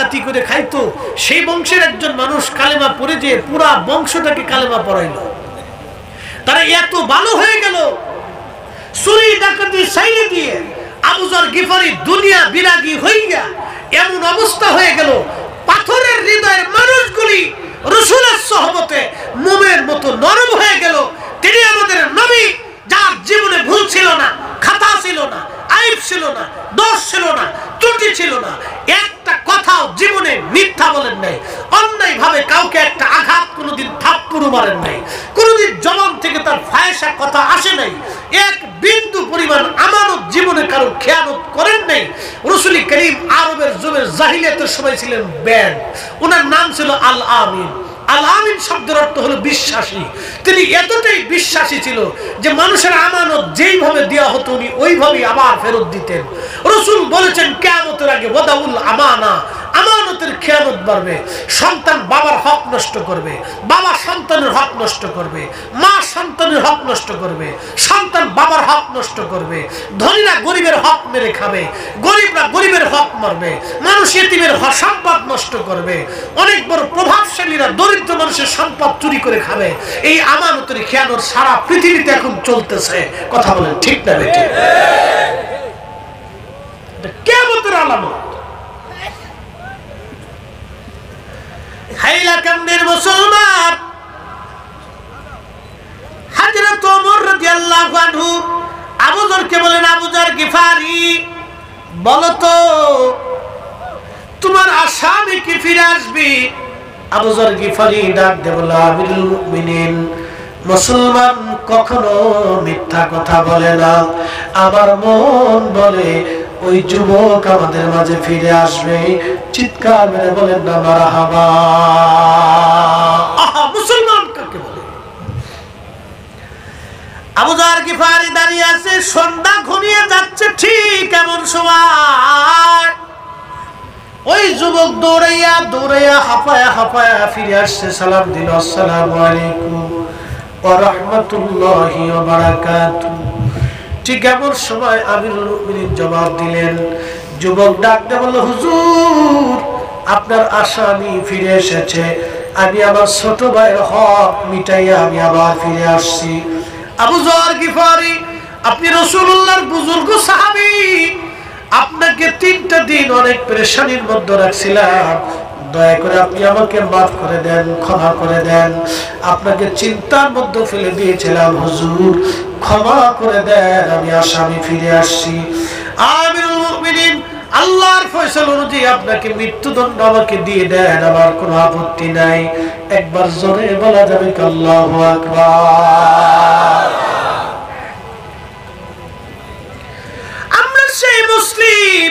ডাকাতি করে খাইতো, সেই বংশের একজন মানুষ কালেমা পড়ে যে পুরা বংশটাকে কালেমা পড়াইলো। তারা এত ভালো হয়ে গেল, চুরি ডাকাতি সাইরে দিয়ে আবু যর গিফারি দুনিয়া বিরাগী হইয়া এমন অবস্থা হয়ে গেল, পাথরের হৃদয়ের মানুষগুলি রাসূলের সোহবতে মোমের মতো নরম হয়ে গেল। তিনি আমাদের নবী, যার জীবনে ভুল ছিল না, খাতা ছিল না, আইব ছিল না, দোষ ছিল না, ত্রুটি ছিল না, একটা কথাও জীবনে মিথ্যা বলেন নাই, অন্যায় ভাবে কাউকে একটা আঘাত কোনোদিন থাপ্পড় মারেন নাই, কোনোদিন জবান থেকে তার ফায়সা কথা আসে নাই, এক বিন্দু পরিমাণ আমানত জীবনে কারো খেয়ানত করেন নাই। রাসূল করিম আরবের যুগের জাহিলিয়াতের সময় ছিলেন ব্যান্ড, ওনার নাম ছিল আল আমিন। আল আমিন শব্দের অর্থ হলো বিশ্বাসী। তিনি এতটাই বিশ্বাসী ছিল যে মানুষের আমানত যেইভাবে দেওয়া হতো উনি ওইভাবেই আবার ফেরত দিতেন। রাসূল বলেছেন কিয়ামতের আগে ওয়াদাউল আমানা, আমানতের খেয়ানত বাড়বে। সন্তান বাবার হক নষ্ট করবে, বাবা সন্তানের হক নষ্ট করবে, মা সন্তানের হক নষ্ট করবে, সন্তান বাবার হক নষ্ট করবে, ধনীরা গরিবের হক মেরে খাবে, গরিবরা গরিবের হক মারবে, মানুষ ইতিমের সম্পদ নষ্ট করবে, অনেক বড় প্রভাবশালীরা দরিদ্র মানুষের সম্পদ চুরি করে খাবে। এই আমানতের খেয়ানত সারা পৃথিবীতে এখন চলতেছে। কথা বলেন ঠিক না বেঠিক? কিয়ামতের আলামত। হাইলাকান্দির মুসলমান হযরত ওমর রাদিয়াল্লাহু আনহু আবু যরকে বলেন, আবু যর গিফারি বলো তো তোমার আসামি কি ফিরে আসবে? আবু যর গিফারি ডাক দিয়ে বলল, আমিরুল মুমিনিন, মুসলমান কখনো মিথ্যা কথা বলে না, আমার মন বলে ওই যুবক আমাদের মাঝে ফিরে আসবে। চিৎকার মেরে বলেন না মারহাবা। আহা, মুসলমান কাকে বলে? আবু যর গিফারি দাঁড়িয়ে আছে, সন্ধ্যা ঘনিয়ে যাচ্ছে, ঠিক এমন সময় ওই যুবক দৌড়াইয়া দৌড়াইয়া হাঁপায়া হাঁপায়া ফিরে আসছে, সালাম দিল, আসসালামু আলাইকুম ওয়া রাহমাতুল্লাহি ওয়া বারাকাতুহু। ঠিক এমন সময় আমিরুল মুমিনিন জবাব দিলেন। যুবক ডাকতে বলল, হুজুর আপনার আসামি ফিরে এসেছে, আমি আমার ছোট ভাইয়ের হক মিটাইয়া আমি আবার ফিরে আসছি। আবু যর গিফারি, আপনি রাসূলুল্লাহর বুজুর্গ সাহাবী, আপনাকে 3টা দিন অনেক পেরেশানির মধ্যে রাখছিলাম, দয়া করে আপনি আমাকে মাফ করে দেন, ক্ষমা করে দেন। আপনাকে চিন্তার মধ্যে ফেলে দিয়েছিলাম হুজুর, ক্ষমা করে দেন, আমি আসামি ফিরে আসছি। আমিরুল মুমিনিন, আল্লাহর ফয়সালা অনুযায়ী আপনাকে মৃত্যুদণ্ড আমাকে দিয়ে দেন, আমার কোনো আপত্তি নাই। একবার জোরে বলা যাবে কি আল্লাহু আকবার? আমরা সেই মুসলিম,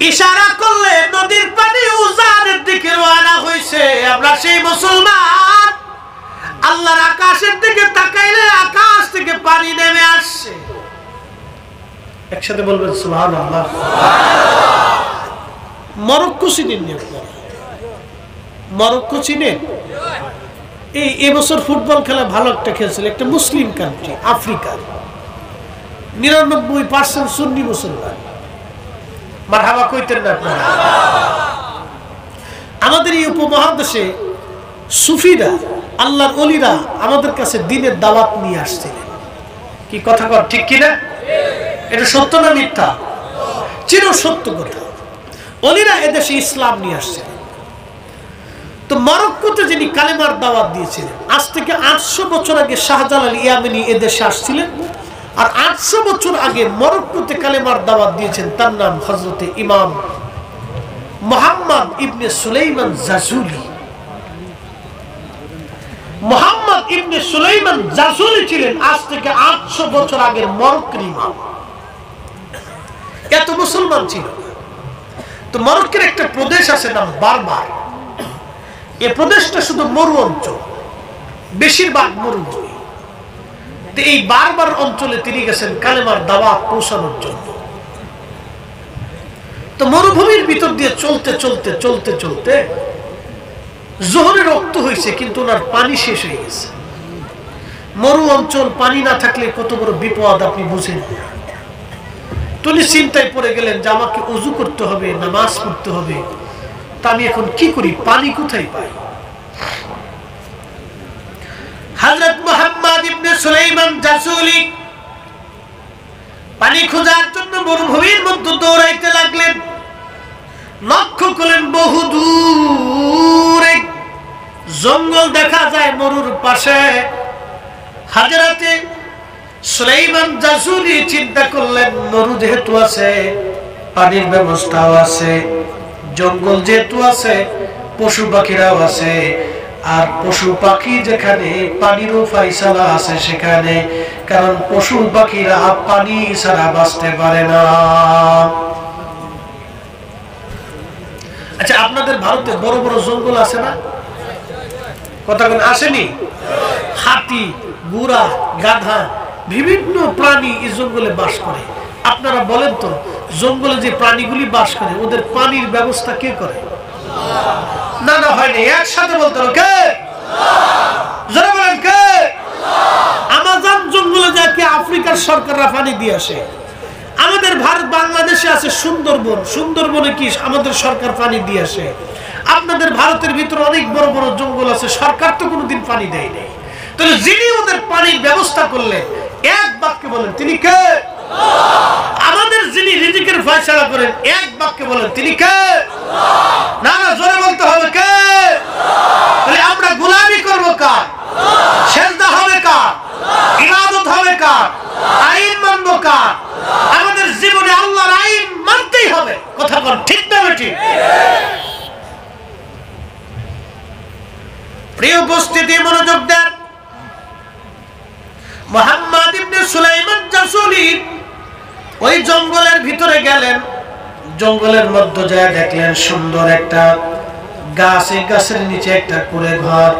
ইশারা করলে নদীর পানি উজানের দিকে রওনা হইছে। আমরা সেই মুসলমান, আল্লাহর আকাশের দিকে তাকাইলে আকাশ থেকে পানি নেমে আসছে। একসাথে বলবেন সুবহানাল্লাহ। মরক্কো চিনেন না আপনারা? মরক্কো চিনেন? এই বছর ফুটবল খেলা ভালো একটা খেলছিল, একটা মুসলিম কান্ট্রি, আফ্রিকার, 99% সুন্নি মুসলমান। মারহাবা কইতেন না আপনারা? আমাদের এই উপমহাদেশে সুফিরা, আল্লাহর ওলিরা আমাদের কাছে দ্বীনের দাওয়াত নিয়ে আসছিলেন। কি কথা কর ঠিক কিনা? এটা সত্য না মিথ্যা? চির সত্য কথা। ওলিরা এদেশে ইসলাম নিয়ে আসছিলেন। তো মরক্কোতে যিনি কালেমার দাওয়াত দিয়েছিলেন, আজ থেকে 800 বছর আগে শাহজালাল ইয়ামানি এদেশে আসছিলেন। আর 800 বছর আগে মরক্কোতে কালেমার দাওয়াত দিয়েছেন, তার নাম হযরতে ইমাম মুহাম্মদ ইবনে সুলাইমান জাজুলি। মুহাম্মদ ইবনে সুলাইমান জাজুলি ছিলেন আজ থেকে 800 বছর আগের মরক্কোর ইমাম। এত মুসলমান ছিল। তো মরক্কোর একটা প্রদেশ আছে নাম বারবার। এই প্রদেশটা শুধু মরু অঞ্চল, বেশিরভাগ মরুভূমি। এই বারবার অঞ্চলে তিনি গেছেন কালেমার দাওয়াত পৌঁছানোর জন্য। তো মরুভূমির ভিতর দিয়ে চলতে চলতে চলতে চলতে যোহরের রক্ত হয়েছে, কিন্তু ওনার পানি শেষ হয়ে গেছে। মরু অঞ্চল, পানি না থাকলে কত বড় বিপদ আপনি বুঝেন। তিনি চিন্তায় পড়ে গেলেন যে আমাকে ওযু করতে হবে, নামাজ পড়তে হবে, তা আমি এখন কি করি, পানি কোথায় পাই? হযরত মুহাম্মদ ইবনে সুলাইমান জাসুলি পানি খোঁজার জন্য মরুভূমির মধ্যে দৌড়াইতে লাগলেন। লক্ষ্য করলেন বহু দূরে জঙ্গল দেখা যায় মরুর পাশে। হযরতে সুলাইমান জাসুলি চিন্তা করলেন, মরু যেহেতু আছে, পানির ব্যবস্থাও আছে, জঙ্গল যেহেতু আছে, পশু পাখিরাও আছে, আর পশু পাখি যেখানে পানিরও ফাইসালা আছে সেখানে, কারণ পশু পাখিরা পানি ছাড়া বাঁচতে পারে না। আচ্ছা, আপনাদের ভারতে বড় বড় জঙ্গল আছে না? কথা কোন আসেনি? হাতি, ঘোড়া, গাধা, বিভিন্ন প্রাণী এই জঙ্গলে বাস করে। আপনারা বলেন তো, জঙ্গলে যে প্রাণীগুলি বাস করে ওদের পানির ব্যবস্থা কে করে? না না, হয়নি। একসাথে বলতে হবে, কে? যারা বলেন কে? আমাজন জঙ্গলে যায় কি আফ্রিকার সরকাররা পানি দিয়ে আসে। আমাদের ভারত বাংলাদেশে আছে সুন্দরবন, সুন্দরবনে কি আমাদের সরকার পানি দিয়ে আসে। আপনাদের ভারতের ভিতরে অনেক বড় বড় জঙ্গল আছে, সরকার তো কোনোদিন পানি দেয় নাই। তাহলে যিনি ওদের পানির ব্যবস্থা করলেন, এক বাক্যে বলেন তিনি কে? আমাদের যিনি রিজিকের ফয়সালা করেন, এক বাক্যে বলেন তিনি কে? না না, জোরে বলতে হবে, কে? তাহলে আমরা গোলামি করব কার? সেজদা হবে কার? ইবাদত হবে কার? আইন মানব কার? আমাদের জীবনে আল্লাহর আইন মানতেই হবে। কথা বল, ঠিক না ঠিক? প্রিয় উপস্থিতি, মনোযোগ দেন। মুহাম্মদ ইবনে সুলাইমান জাসুলি ওই জঙ্গলের ভিতরে গেলেন। জঙ্গলের মধ্যে যায় দেখলেন সুন্দর একটা গাছ, এই গাছের নিচে একটা কুঁড়ে ঘর।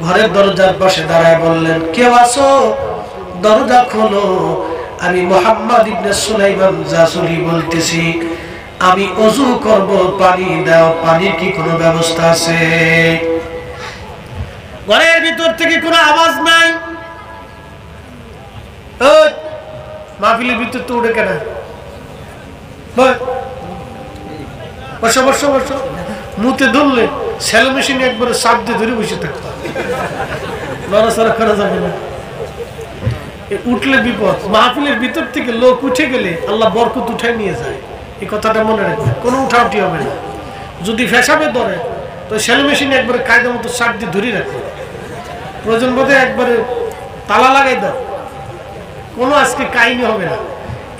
ঘরের দরজার পাশে দাঁড়ায় বললেন, কেউ আছো? দরজা খোলো। আমি মুহাম্মদ ইবনে সুলাইমান জাসুলি বলতেছি, আমি ওযু করব, পানি দাও, পানির কি কোনো ব্যবস্থা আছে? ঘরের ভিতর থেকে কোনো আওয়াজ নাই। মাহফিলের ভিতর তো উঠে কেনা, বসো বসো বসো। মুতে ধরলে সেলো মেশিনে একবারে চাপ দিয়ে ধরে বসে থাকতো, নড়াচড়া করা যাবে না, উঠলে বিপদ। মাহফিলের ভিতর থেকে লোক উঠে গেলে আল্লাহ বরকত উঠায় নিয়ে যায়, এই কথাটা মনে রাখবে। কোনো উঠাউঠি হবে না। যদি ফেসাবে ধরে তো সেলো মেশিনে একবারে কায়দা মতো চাপ দিয়ে ধরে রাখবে, প্রয়োজন বোধে একবারে তালা লাগাই দাও, কোনো আজকে কাহিনী হবে না।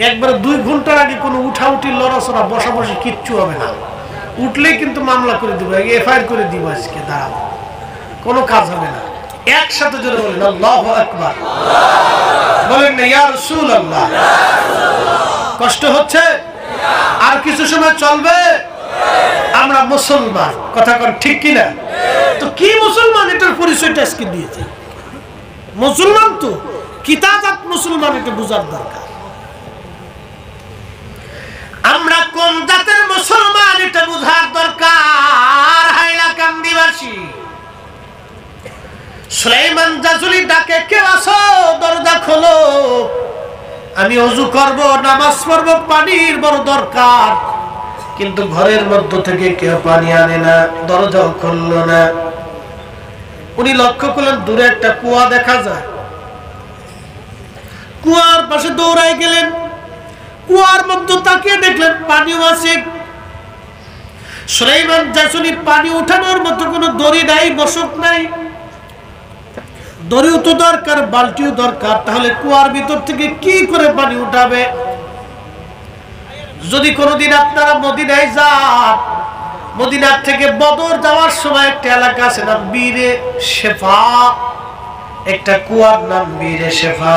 একবারে 2 ঘন্টার আগে কোনো উঠাউঠি, লড়াচড়া, বসাবসি কিচ্ছু হবে না। উঠলেই কিন্তু মামলা করে দিব, এফআইআর করে দিব, আজকে দাঁড়াও, কোনো কাজ হবে না। একসাথে জোরে বলেন আল্লাহু আকবার, বলেন না ইয়া রাসূলুল্লাহ। কষ্ট হচ্ছে? আর কিছু সময় চলবে। আমরা মুসলমান, কথা কর ঠিক কিনা? তো কি মুসলমান, এটার পরিচয়টা আজকে দিয়েছে। মুসলমান তো কিতাবাত মুসলমান, এটা বোঝার দরকার। আমরা কোন জাতের মুসলমান এটা বোঝার দরকার। হাইলাকান্দিবাসী সুলাইমান জাসুলি ডাকে, কে আছো? দরজা খোলো, আমি ওযু করব, নামাজ পড়ব, পানির বড় দরকার। কিন্তু ঘরের মধ্য থেকে কেউ পানি আনে না, দরজাও খুললো না। উনি লক্ষ্য করলেন দূরে একটা কুয়া দেখা যায়। কুয়ার পাশে দৌড়াই গেলেন। কুয়ার মধ্যে তাকিয়ে দেখলেন পানিও আছে। সুলাইমান জাসুলি পানি উঠানোর মতো কোনো দড়ি নাই, বসত নাই। দড়িও তো দরকার, বালতিও দরকার। তাহলে কুয়ার ভিতর থেকে কি করে পানি উঠাবে? যদি কোনোদিন আপনারা মদিনায় যান, মদিনার থেকে বদর যাওয়ার সময় একটা এলাকা আছে নাম বীরে শেফা, একটা কুয়ার নাম বীরে শেফা।